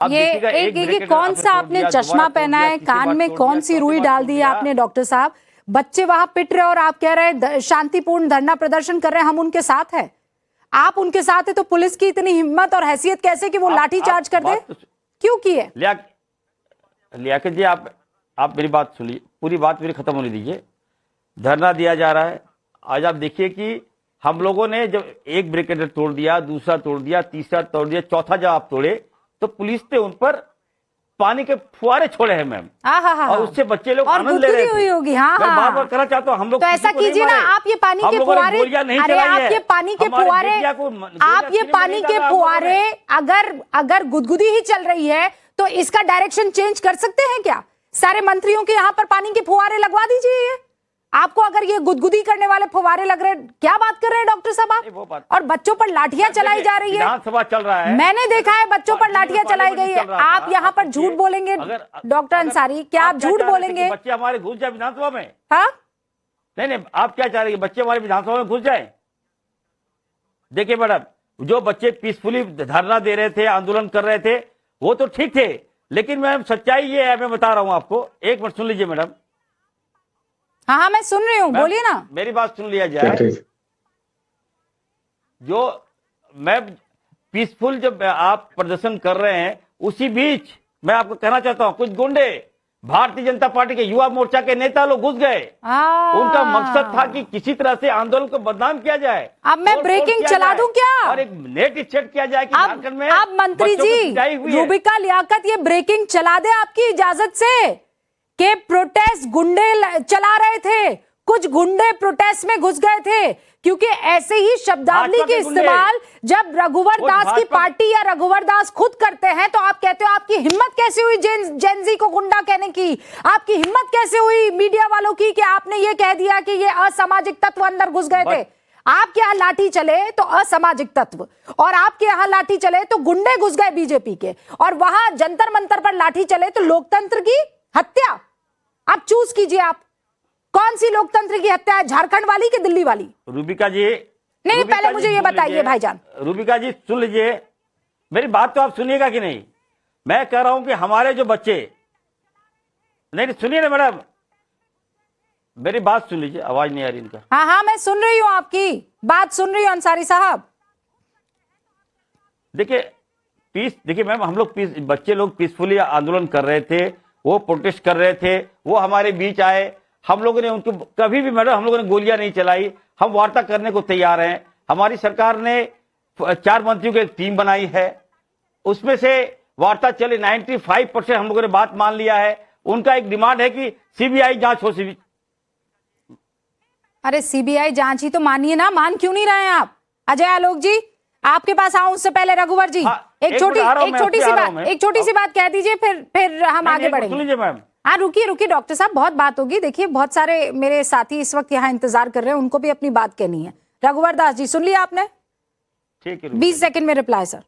आप देखिएगा ये कौन सा आपने चश्मा पहना है, कान में कौन सी रुई डाल दी है आपने डॉक्टर साहब? बच्चे वहां पिट रहे और आप कह रहे हैं शांतिपूर्ण धरना प्रदर्शन कर रहे हैं, हम उनके साथ हैं। आप उनके साथ है तो पुलिस की इतनी हिम्मत और हैसियत कैसे कि वो लाठी चार्ज कर दे? क्यों की है? लियाकत जी, आप मेरी बात सुनिए, पूरी बात मेरी खत्म होने दीजिए। धरना दिया जा रहा है। आज आप देखिए कि हम लोगों ने जब एक बैरिकेड तोड़ दिया, दूसरा तोड़ दिया, तीसरा तोड़ दिया, चौथा जब आप तोड़े तो पुलिस ने उन पर पानी के फुहारे छोड़े हैं मैम, और उससे बच्चे लोग आनंद ले रहे थे। हुई होगी। मैं बार बार कहना चाहता हूँ, हम लोग तो ऐसा कीजिए ना, आप ये पानी के फुहारे, अरे आप ये पानी के फुहारे, आप ये पानी के फुहारे अगर गुदगुदी ही चल रही है तो इसका डायरेक्शन चेंज कर सकते हैं क्या? सारे मंत्रियों के यहाँ पर पानी के फुहारे लगवा दीजिए। आपको अगर ये गुदगुदी करने वाले फुवारे लग रहे हैं, क्या बात कर रहे हैं डॉक्टर साहब आप? और बच्चों पर लाठियां चलाई जा रही है। विधानसभा चल रहा है, मैंने देखा है बच्चों पर लाठियां चलाई गई है। आप यहाँ पर झूठ बोलेंगे डॉक्टर अंसारी? क्या आप झूठ बोलेंगे? बच्चे हमारे घुस जाए विधानसभा में? हाँ, नहीं, आप क्या चाह रहे हैं, बच्चे हमारे विधानसभा में घुस जाए? देखिए मैडम, जो बच्चे पीसफुली धरना दे रहे थे, आंदोलन कर रहे थे, वो तो ठीक थे, लेकिन मैम सच्चाई ये है, मैं बता रहा हूं आपको, एक मिनट सुन लीजिए मैडम। हाँ, मैं सुन रही हूँ, बोलिए ना। मेरी बात सुन लिया जाए। जो मैं पीसफुल जब आप प्रदर्शन कर रहे हैं, उसी बीच मैं आपको कहना चाहता हूं, कुछ गुंडे भारतीय जनता पार्टी के युवा मोर्चा के नेता लोग घुस गए। उनका मकसद था कि किसी तरह से आंदोलन को बदनाम किया जाए। अब मैं ब्रेकिंग चला दूं क्या? और एक नेट सेट किया जाए कि झारखंड में अब मंत्री जी रूबिका लियाकत ये ब्रेकिंग चला दे आपकी इजाजत से, के प्रोटेस्ट गुंडे चला रहे थे, कुछ गुंडे प्रोटेस्ट में घुस गए थे, क्योंकि ऐसे ही शब्दावली के इस्तेमाल जब रघुवर दास की पार्टी या रघुवर दास खुद करते हैं तो आप कहते हो आपकी हिम्मत कैसे हुई जेनजी को गुंडा कहने की? आपकी हिम्मत कैसे हुई मीडिया वालों की कि आपने ये कह दिया कि ये असामाजिक तत्व अंदर घुस गए थे? आपके यहाँ लाठी चले तो असामाजिक तत्व, और आपके यहाँ लाठी चले तो गुंडे घुस गए बीजेपी के, और वहां जंतर मंतर पर लाठी चले तो लोकतंत्र की हत्या। आप चूज कीजिए, आप कौन सी लोकतंत्र की हत्या है, झारखंड वाली कि दिल्ली वाली? रूबिका जी नहीं, पहले मुझे ये बताइए भाईजान। रूबिका जी सुन लीजिए, मेरी बात तो आप सुनिएगा कि नहीं? मैं कह रहा हूं कि हमारे जो बच्चे, नहीं सुनिए ना मैडम, मेरी बात सुन लीजिए, आवाज नहीं आ रही इनका। हाँ, मैं सुन रही हूँ, आपकी बात सुन रही हूँ अंसारी साहब। देखिए मैम, हम लोग बच्चे लोग पीसफुली आंदोलन कर रहे थे, वो प्रोटेस्ट कर रहे थे, वो हमारे बीच आए, हम लोगों ने उनको कभी भी मैडम हम लोगों ने गोलियां नहीं चलाई, हम वार्ता करने को तैयार हैं। हमारी सरकार ने 4 मंत्रियों की एक टीम बनाई है, उसमें से वार्ता चले 95% हम लोगों ने बात मान लिया है। उनका एक डिमांड है कि सीबीआई जांच हो। अरे सीबीआई जांच ही तो मानिए ना, मान क्यों नहीं रहे हैं आप? अजय आलोक जी, आपके पास आऊं उससे पहले रघुवर जी, एक छोटी सी बात कह दीजिए, फिर हम आगे बढ़ेंगे। मैम हाँ, रुकिए डॉक्टर साहब, बहुत बात होगी। देखिए बहुत सारे मेरे साथी इस वक्त यहाँ इंतजार कर रहे हैं, उनको भी अपनी बात कहनी है। रघुवर दास जी सुन लिया आपने? ठीक है, 20 सेकंड में रिप्लाई सर।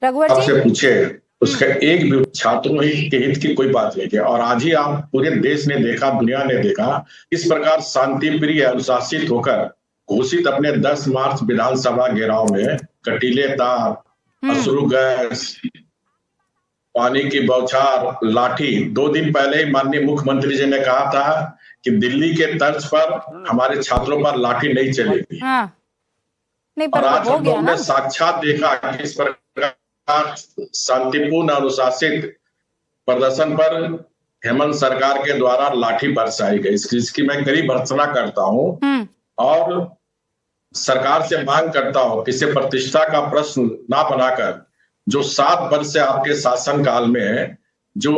रघुवर जी आपसे पूछे, उसका एक भी छात्रों के हित की कोई बात नहीं है। और आज ही आप पूरे देश ने देखा, दुनिया ने देखा, इस प्रकार शांति प्रिय अनुशासित होकर घोषित अपने 10 मार्च विधानसभा घेराव में कटीले तार, अश्रु गैस, पानी की बौछार, लाठी। 2 दिन पहले ही माननीय मुख्यमंत्री जी ने कहा था कि दिल्ली के तर्ज पर हमारे छात्रों पर लाठी नहीं चलेगी। और आज हम लोगों ने साक्षात देखा कि इस प्रकार शांतिपूर्ण अनुशासित प्रदर्शन पर हेमंत सरकार के द्वारा लाठी बरसाई गई, इसकी मैं कड़ी भर्त्सना करता हूं और सरकार से मांग करता हूं कि इसे प्रतिष्ठा का प्रश्न ना बनाकर जो 7 वर्ष से आपके शासन काल में जो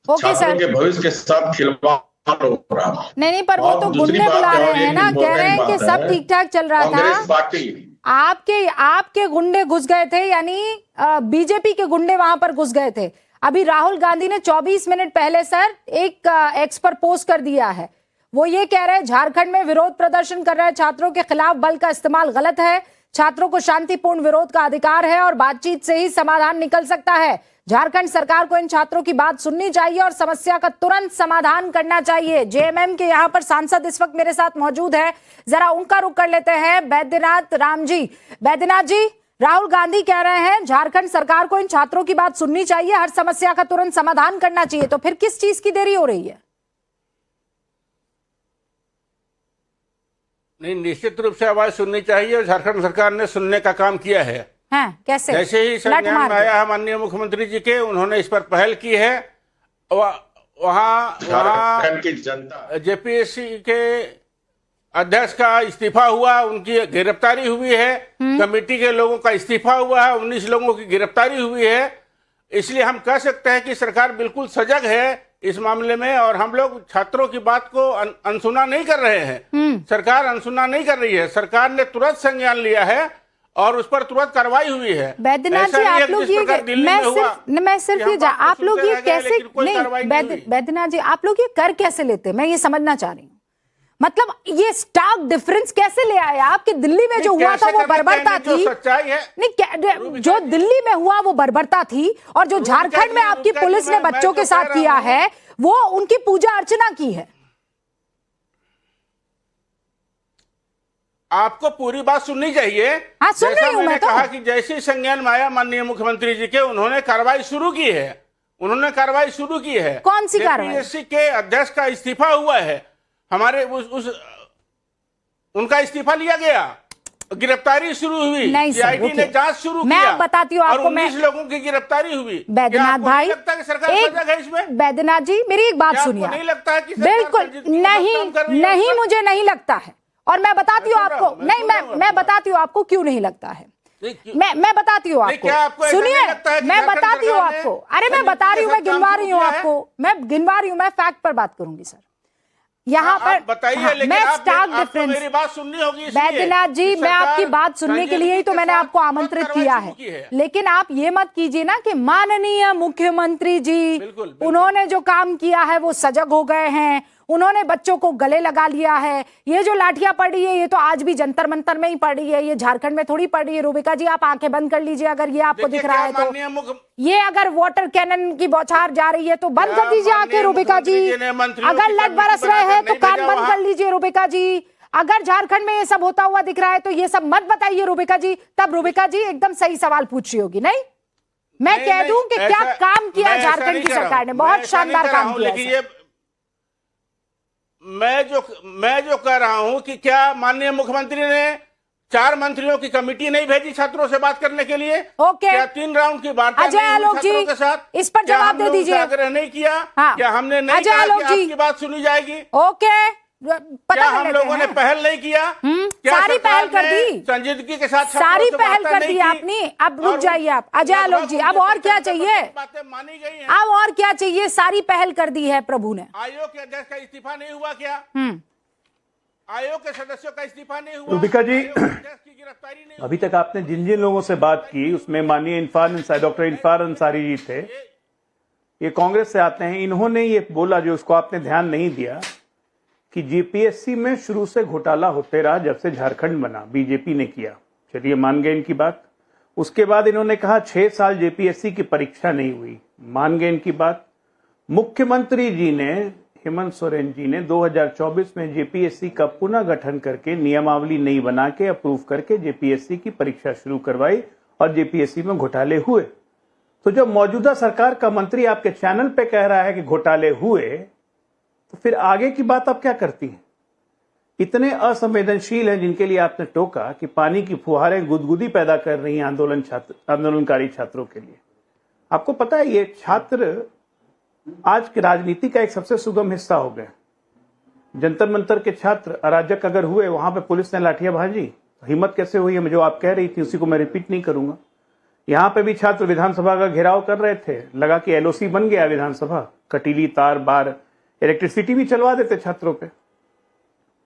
छात्रों के भविष्य के साथ खिलवाड़ हो रहा। नहीं, पर वो तो गुंडे बुला रहे हैं ना, कह रहे हैं कि सब ठीक ठाक चल रहा था। कांग्रेस पार्टी आपके गुंडे घुस गए थे, यानी बीजेपी के गुंडे वहां पर घुस गए थे। अभी राहुल गांधी ने 24 मिनट पहले सर एक एक्स पर पोस्ट कर दिया है, वो ये कह रहे हैं झारखंड में विरोध प्रदर्शन कर रहे छात्रों के खिलाफ बल का इस्तेमाल गलत है, छात्रों को शांतिपूर्ण विरोध का अधिकार है और बातचीत से ही समाधान निकल सकता है। झारखंड सरकार को इन छात्रों की बात सुननी चाहिए और समस्या का तुरंत समाधान करना चाहिए। जेएमएम के यहाँ पर सांसद इस वक्त मेरे साथ मौजूद है, जरा उनका रुख कर लेते हैं। बैद्यनाथ राम जी, बैद्यनाथ जी, राहुल गांधी कह रहे हैं झारखंड सरकार को इन छात्रों की बात सुननी चाहिए, हर समस्या का तुरंत समाधान करना चाहिए, तो फिर किस चीज की देरी हो रही है? नहीं, निश्चित रूप से आवाज सुननी चाहिए और झारखंड सरकार ने सुनने का काम किया है। हैं, कैसे? जैसे ही संज्ञान में आया है माननीय मुख्यमंत्री जी के, उन्होंने इस पर पहल की है। वहाँ की जनता जेपीएससी के अध्यक्ष का इस्तीफा हुआ, उनकी गिरफ्तारी हुई है, कमेटी के लोगों का इस्तीफा हुआ है, 19 लोगों की गिरफ्तारी हुई है। इसलिए हम कह सकते हैं कि सरकार बिल्कुल सजग है इस मामले में और हम लोग छात्रों की बात को अनसुना नहीं कर रहे हैं। सरकार अनसुना नहीं कर रही है, सरकार ने तुरंत संज्ञान लिया है और उस पर तुरंत कार्रवाई हुई है। बैद्यनाथ जी, आप लोग ये मैं सिर्फ ये आप लोग ये कैसे नहीं, बैद्यनाथ जी आप लोग ये कर कैसे लेते, मैं ये समझना चाह रही हूँ। मतलब ये स्टार्क डिफरेंस कैसे ले आए आप कि दिल्ली में जो हुआ था वो बर्बरता थी, सच्चाई है नहीं, जो दिल्ली में हुआ वो बर्बरता थी और जो झारखंड में आपकी पुलिस ने बच्चों के साथ किया है वो उनकी पूजा अर्चना की है। आपको पूरी बात सुननी चाहिए। हाँ, सुन रही हूं मैं तो। कहा कि जैसे संज्ञान में आया माननीय मुख्यमंत्री जी के, उन्होंने कार्रवाई शुरू की है। उन्होंने कार्रवाई शुरू की है। कौन सी कार्रवाई? जेपीएससी के अध्यक्ष का इस्तीफा हुआ है, हमारे उनका इस्तीफा लिया गया, गिरफ्तारी शुरू हुई, सीआईडी ने जांच शुरू किया। मैं बताती हूँ आपको, 19 लोगों की गिरफ्तारी हुई। बैद्यनाथ भाई, बैद्यनाथ जी मेरी एक बात सुनिए। नहीं लगता है कि बिल्कुल नहीं, मुझे नहीं लगता है और मैं बताती हूँ आपको, नहीं मैं बताती हूँ आपको क्यों नहीं लगता है। मैं बताती हूँ आपको, सुनिए, मैं बताती हूँ आपको। अरे मैं बता रही हूँ, मैं गिनवा रही हूँ आपको, मैं गिनवा रही हूँ, मैं फैक्ट पर बात करूंगी सर। यहाँ पर बताइए, मैं स्टार्क डिफरेंस, मेरी बात सुननी होगी। बैद्यनाथ जी मैं आपकी बात सुनने के लिए ही तो मैंने आपको आमंत्रित किया है, लेकिन आप ये मत कीजिए ना कि माननीय मुख्यमंत्री जी उन्होंने जो काम किया है वो सजग हो गए हैं, उन्होंने बच्चों को गले लगा लिया है। ये जो लाठियां पड़ी है ये तो आज भी जंतर मंतर में ही पड़ी है, ये झारखंड में थोड़ी पड़ी है। रूबिका जी आप आंखें बंद कर लीजिए अगर ये आपको दिख रहा है तो। ये अगर वाटर कैनन की बौछार जा रही है तो बंद कर दीजिए आंखें रूबिका जी। अगर लट बरस रहे हैं तो कान बंद कर लीजिए रूबिका जी। अगर झारखंड में ये सब होता हुआ दिख रहा है तो ये सब मत बताइए रूबिका जी। तब रूबिका जी एकदम सही सवाल पूछ रही होगी। नहीं, मैं कह दूं कि क्या काम किया झारखंड की सरकार ने, बहुत शानदार काम किया। मैं जो कह रहा हूं कि क्या माननीय मुख्यमंत्री ने 4 मंत्रियों की कमेटी नहीं भेजी छात्रों से बात करने के लिए? ओके, क्या 3 राउंड की वार्ता अजय आलोक जी के साथ? इस पर जवाब दे दीजिए। आग्रह नहीं किया? हाँ। क्या हमने नहीं अजय कहा आलोक कि जी आपकी बात सुनी जाएगी? ओके, क्या हम लोगों ने पहल नहीं किया? सारी पहल कर दी, संजीदगी के साथ सारी पहल कर दी आपने। अब रुक जाइए आप अजय आलोक जी, अब और क्या चाहिए? बातें मानी गई हैं। अब और क्या चाहिए? सारी पहल कर दी है प्रभु ने। आयोग के अध्यक्ष का इस्तीफा नहीं हुआ क्या? आयोग के सदस्यों का इस्तीफा नहीं हुआ? रूबिका जी, की गिरफ्तारी नहीं? अभी तक आपने जिन जिन लोगों से बात की उसमें माननीय डॉक्टर इरफान अंसारी जी थे, ये कांग्रेस से आते हैं। इन्होंने ये बोला, जो उसको आपने ध्यान नहीं दिया, कि जेपीएससी में शुरू से घोटाला होते रहा जब से झारखंड बना, बीजेपी ने किया। चलिए मान गए इनकी बात। उसके बाद इन्होंने कहा 6 साल जेपीएससी की परीक्षा नहीं हुई, मान गए इनकी बात। मुख्यमंत्री जी ने, हेमंत सोरेन जी ने 2024 में जेपीएससी का पुनः गठन करके नियमावली नहीं बना के अप्रूव करके जेपीएससी की परीक्षा शुरू करवाई और जेपीएससी में घोटाले हुए। तो जब मौजूदा सरकार का मंत्री आपके चैनल पे कह रहा है कि घोटाले हुए, तो फिर आगे की बात आप क्या करती हैं? इतने असंवेदनशील हैं जिनके लिए आपने टोका कि पानी की फुहारें गुदगुदी पैदा कर रही हैं आंदोलनकारी छात्रों के लिए। आपको पता है ये छात्र आज की राजनीति का एक सबसे सुगम हिस्सा हो गए। जंतर मंतर के छात्र अराजक अगर हुए, वहां पे पुलिस ने लाठियां भाजी, तो हिम्मत कैसे हुई है? जो आप कह रही थी उसी को मैं रिपीट नहीं करूंगा। यहाँ पे भी छात्र विधानसभा का घेराव कर रहे थे, लगा कि एलओसी बन गया विधानसभा, कटीली तार बार इलेक्ट्रिसिटी भी चलवा देते छात्रों पे।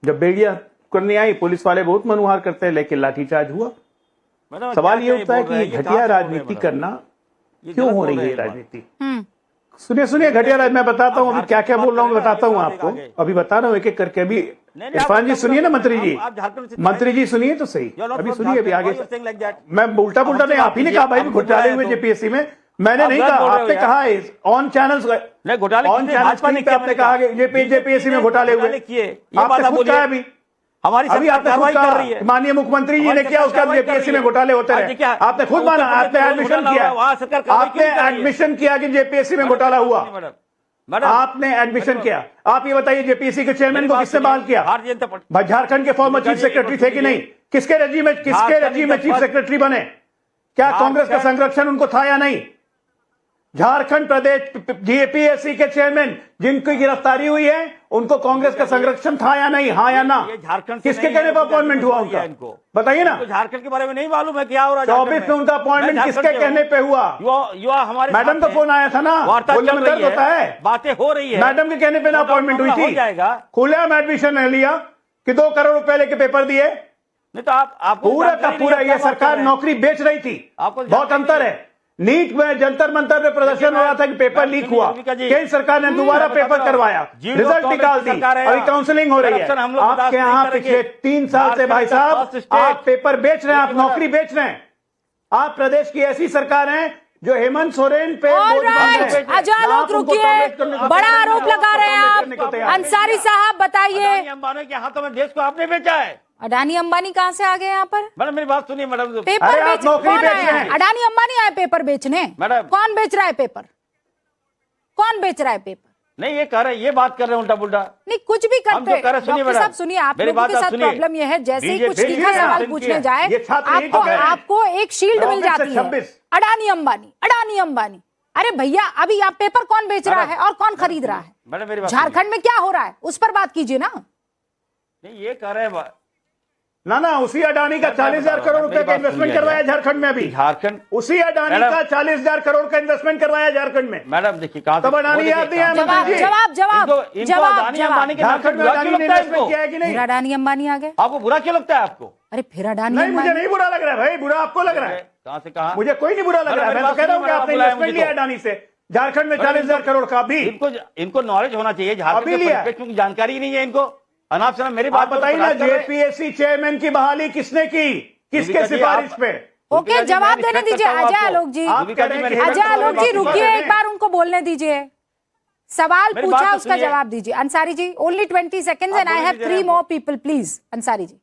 जब बेड़िया करने आई, पुलिस वाले बहुत मनुहार करते हैं, लेकिन लाठीचार्ज हुआ। सवाल ये उठता है कि घटिया राजनीति करना क्यों हो रही है राजनीति? सुनिए घटिया राज, मैं बताता हूँ अभी क्या क्या बोल रहा हूँ, बताता हूँ आपको, अभी बता रहा हूँ एक एक करके। अभी इरफान जी सुनिए ना, मंत्री जी सुनिए तो सही, अभी सुनिए, अभी आगे। मैं उल्टा पुल्टा नहीं, आप ही ने कहा भाई घोटाले हुए जेपीएससी में। मैंने आप नहीं गलत कहा, बोल रहे हो आपने यार। कहा है ऑन चैनल्स, नहीं, घोटाले ऑन किसने? चैनल्स भाजपा ने किया, आपने मैंने कहा कहा। कि जेपीएससी में घोटाले हुए किए, ये आपने बात आप खुद बोलिए। कहा अभी हमारी अभी सरकार आपने कार्रवाई खुद कर कहा रही है। माननीय मुख्यमंत्री जी ने हमारी किया, सरकार उसके बाद कार्रवाई कर जेपीएससी रही में है। घोटाले होते आज रहे। देखिए, आपने खुद उत्तर माना, प्रदेश आपने में एडमिशन घोटाला किया, हुआ, वहाँ सरकार कार्रवाई आपने क्यों नहीं कर रही है? एडमिशन किया कि जेपीएससी में घोटाला हुआ, मैडम, आपने एडमिशन किया। आप ये बताइए जेपीएससी के चेयरमैन को किसने बहाल किया? भारतीय जनता पार्टी। झारखंड के फॉर्मर चीफ सेक्रेटरी थे कि नहीं? किसके रजीम में चीफ सेक्रेटरी बने? क्या कांग्रेस का संरक्षण उनको था या नहीं? झारखंड प्रदेश जेपीएससी के चेयरमैन जिनकी गिरफ्तारी हुई है, उनको कांग्रेस का संरक्षण था या नहीं? हाँ या ना? ये झारखंड से किसके नहीं कहने है, पर अपॉइंटमेंट हुआ इनको उनका? बताइए ना। तो झारखंड के बारे में नहीं मालूम है क्या हो रहा है 24 में उनका अपॉइंटमेंट किसके कहने पे हुआ? युवा हमारे मैडम साथ का हैं। फोन आया था ना, वार्ता बोलने चल में रही दर्द होता है। बातें हो रही है। मैडम के कहने पे ना अपॉइंटमेंट हुई हो थी, जाएगा। खुलेआम एडमिशन ले लिया कि 2 करोड़ रुपए लेके पेपर दिए। नहीं तो आपको पूरा का जानकारी नहीं पूरा है, ये क्या बात कर सरकार रहे हैं? नौकरी बेच रही थी। आपको बहुत जानकारी अंतर है। नीट में जंतर मंतर पे प्रदर्शन हो रहा था कि पेपर लीक हुआ, केंद्र सरकार ने दोबारा पेपर करवाया, रिजल्ट निकाल दी, अभी काउंसलिंग हो रही है। आपके यहाँ पिछले 3 साल से भाई साहब आप पेपर बेच रहे हैं, आप नौकरी बेच रहे हैं। आप प्रदेश की ऐसी सरकार हैं जो हेमंत सोरेन पे ऑलराइट, अजय लोग रुकिए, बड़ा आरोप लगा रहे हैं आप। अंसारी साहब बताइए, अदानी अंबानी के हाथों में देश को आपने बेचा है। अडानी अंबानी कहां से आ गए यहाँ पर? मैडम मेरी बात सुनिए मैडम। पेपर अरे आप बेच नौकरी कौन बेच आया रहे है? हैं। अडानी अंबानी आए पेपर बेचने? मैडम। कौन बेच रहा है पेपर? कौन बेच रहा है पेपर? नहीं ये कह रहे, ये बात कर रहे हैं उल्टा पुल्टा। नहीं कुछ भी हम करते जो कह रहे हैं, सुनिए डॉक्टर मैडम, साहब सुनिए, आप मेरी लोगों बात के आप साथ सुनिए। प्रॉब्लम यह है, जैसे ही कुछ बीजेपी तीखा ने सवाल शासन पूछने किया। जाए ये छात्र यही तो कह रहे हैं। आपको एक शील्ड मिल 24 से जाती है, 26। अडानी अंबानी, अडानी अंबानी। अरे भैया, अभी आप पेपर कौन बेच रहा है और कौन खरीद रहा है? मैडम मेरी बात सुनिए। झारखंड में क्या हो रहा है उस पर बात कीजिए ना। नहीं ये कह रहे हैं ना उसी अडानी का 40,000 करोड़ रुपए का इन्वेस्टमेंट करवाया झारखंड में। अभी झारखंड उसी अडानी मैडम- का 40,000 करोड़ का इन्वेस्टमेंट करवाया झारखंड में। मैडम देखिए कहा तब अडानी याद नहीं है जवाब जी। जवाब जवाब इनको जवाब अदानी अंबानी के नाम से झारखंड में बुरा अडानी क्यों ने लगता है इन्वेस्टमेंट इसको? किया है कि नहीं? फिर अडानी अंबानी आ गए। आपको बुरा क्यों लगता है आपको? अरे फिर अडानी नहीं, मुझे अंबानी। नहीं बुरा लग रहा है भाई, बुरा आपको लग रहा है। कहां से कहा? मुझे कोई नहीं बुरा लग रहा है। मैं तो कह रहा हूँ कि आपने इन्वेस्टमेंट लिया अडानी से झारखंड में 40,000 करोड़ का। भी इनको नॉलेज होना चाहिए झारखंड अभी के लिया। परिप्रेक्ष्य की जानकारी नहीं है इनको। अनाप शनाप मेरी आप बात बताइए ना, जेपीएससी चेयरमैन की बहाली किसने की, किसके युविका जी, सिफारिश आप- पे? ओके, जवाब देने दीजिए अजय आलोक जी। आप कह रहे हैं कि अजय आलोक जी रुकिए, करें। एक बार उनको बोलने दीजिए। सवाल मेरी पूछा बात तो उसका सुनिए। जवाब दीजिए। अंसारी जी, ओनली 20 seconds आप एंड आई बोलने हैव दीजिए 3 हमको। more people, please. Ansari ji,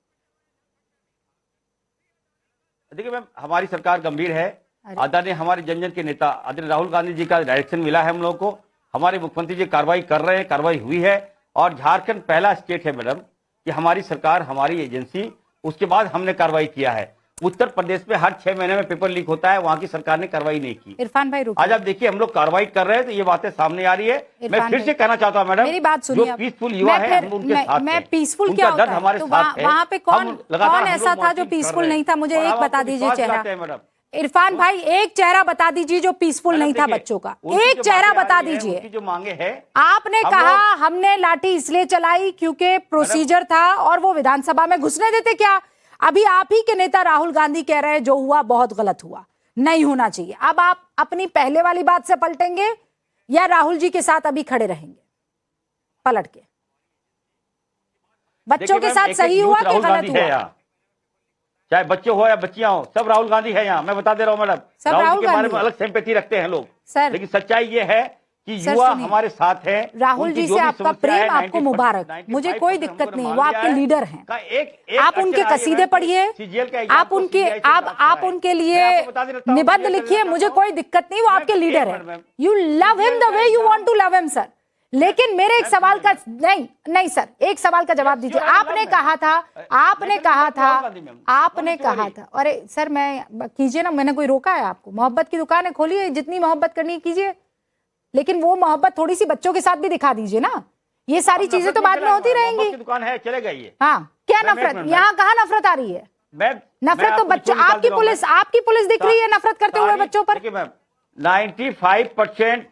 देखिए मैम, हमारी सरकार गंभीर है। आदरणीय हमारे जन जन के नेता आदरणीय राहुल गांधी जी का डायरेक्शन मिला है हम लोगों को। हमारे मुख्यमंत्री जी कार्रवाई कर रहे हैं, कार्रवाई हुई है। और झारखंड पहला स्टेट है मैडम कि हमारी सरकार, हमारी एजेंसी, उसके बाद हमने कार्रवाई किया है। उत्तर प्रदेश में हर 6 महीने में पेपर लीक होता है, वहां की सरकार ने कार्रवाई नहीं की। इरफान भाई आज रुकिए। आप देखिए हम लोग कार्रवाई कर रहे हैं तो ये बातें सामने आ रही है। मैं इरफान फिर भाई, से कहना चाहता हूँ मैडम, मेरी बात सुनिए जो आप। पीसफुल युवा मैं है फिर- हम उनके साथ मैं हैं। पीसफुल उनका क्या दर्द होता है? हमारे तो साथ है। वहां पे हम कौन लगातार कौन हम ऐसा लोग था जो मार्चिंग कर पीसफुल रहे नहीं था? मुझे हैं। और एक हम बता आपको दीजिए विश्वास चेहरा। दिलाते हैं मैडम। इरफान भाई, एक चेहरा बता दीजिए जो पीसफुल नहीं था देखिए, बच्चों का। उनकी एक जो चेहरा मांगे आ बता रही है, दीजिए। उनकी जो मांगे है, आपने हम कहा लोग- हमने लाठी इसलिए चलाई क्योंकि प्रोसीजर था और वो विधानसभा में घुसने देते क्या? अभी आप ही के नेता राहुल गांधी कह रहे हैं जो हुआ बहुत गलत हुआ, नहीं होना चाहिए। अब आप अपनी पहले वाली बात से पलटेंगे या राहुल जी के साथ अभी खड़े रहेंगे पलट के? बच्चों देखिए के मैम, साथ एक-एक सही यूथ हुआ कि राहुल गलत गांधी है हुआ? यहाँ। चाहे बच्चे हो या बच्चियां हो, सब राहुल गांधी है यहाँ। मैं बता दे रहा हूँ मैडम, सब राहुल राहुल जी के बारे गांधी में है। अलग सिंपैथी रखते हैं लोग, सर, लेकिन सच्चाई ये है कि सर, युवा सुनिए। हमारे साथ है। राहुल उनकी जी जो से भी आपका समस्या प्रेम, है, आपको 95% मुबारक, मुझे कोई हमको दिक्कत नहीं, मान वो लिया आपके है। लीडर हैं। का एक आप उनके अक्षर कसीदे आगे पढ़िए, CGL के एग्जाम आप को उनके CBI से आप पास आप कराए। उनके मैं लिए आपको बता देता हूँ, निबंध मैं लिखिए, कहना मुझे चाहता हूँ। कोई दिक्कत नहीं, वो आपके एक लीडर मिनट, है। Ma'am. You love him the way you want to love him sir. लेकिन मेरे एक सवाल का नहीं सर, एक सवाल का जवाब दीजिए। आपने कहा था, आपने कहा था, अरे सर मैं कीजिए ना, मैंने कोई रोका है आपको? मोहब्बत की दुकान है, खोलिए, जितनी मोहब्बत करनी है कीजिए, लेकिन वो मोहब्बत थोड़ी सी बच्चों के साथ भी दिखा दीजिए ना। ये सारी चीजें तो बाद में होती रहेंगी। दुकान है, चलेगा ये। हाँ, क्या मैम, एक नफरत? मिनट, यहाँ कहाँ नफरत आ रही है? नफरत तो बच्चों, आपकी पुलिस दिख रही है नफरत करते हुए बच्चों पर। देखिए मैम, 95%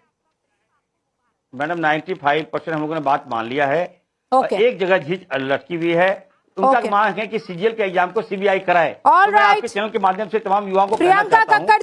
मैडम 95% हम लोगों ने बात मान लिया है। ओके। एक जगह झीझ लटकी हुई है। उनका ओके। मांग है कि CGL के एग्जाम को CBI कराए। All तो मैं right। आपके चैनल के माध्यम से तमाम युवाओं को कहना प्रियंका चाहता हूं कक्कड़